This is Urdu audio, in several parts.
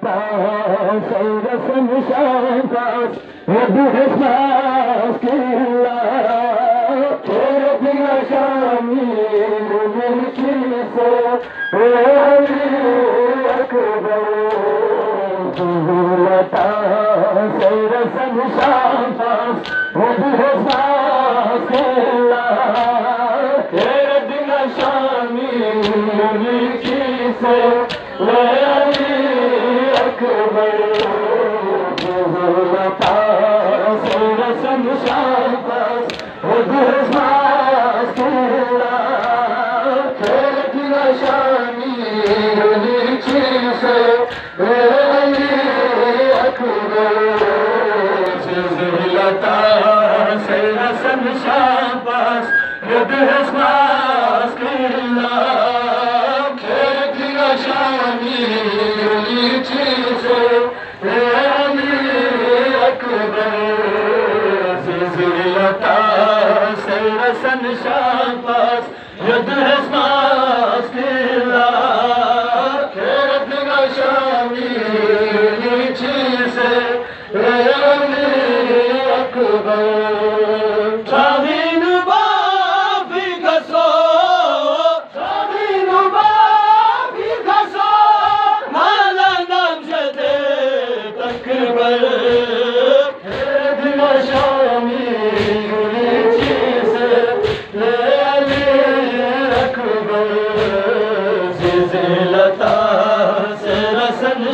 Bye. سيرسم شافاس وبإحساس كلا ربنا شامل من كيسة وعلي أكبر ظهورتا سيرسم شافاس وبإحساس كلا ربنا شامل من كيسة وعلي أكبر ظهورتا سيرسم شافاس وبإحساس كلا ربنا شامل من كيسة وعلي أكبر ظهورتا سيرسم شافاس وبإحساس كلا ربنا شامل من كيسة وعلي أكبر زلزلتا سيرسم شافاس وبإحساس كلا ربنا شامل من كيسة وعلي أكبر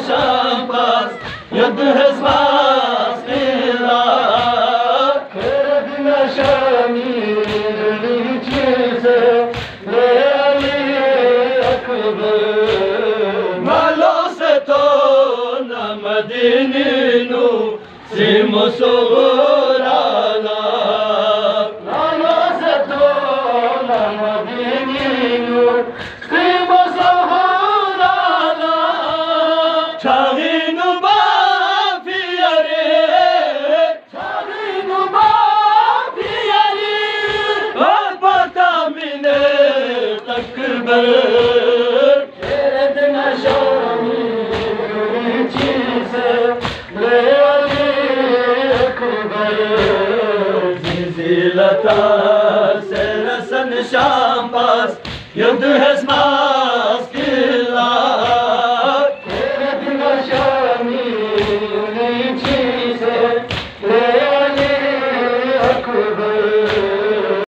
شافاس وبإحساس كلا ربنا شامل من كيسة وعلي أكبر مالو ستونا مدينينو سيمو صغرانا مالو ستونا مدينينو سيمو صغرانا شاهين بافياري شاهين بافياري والبطا من تكبر ربنا شامل من كيسة وعلي أكبر زلزلتا سيرسم شافاس وبإحساس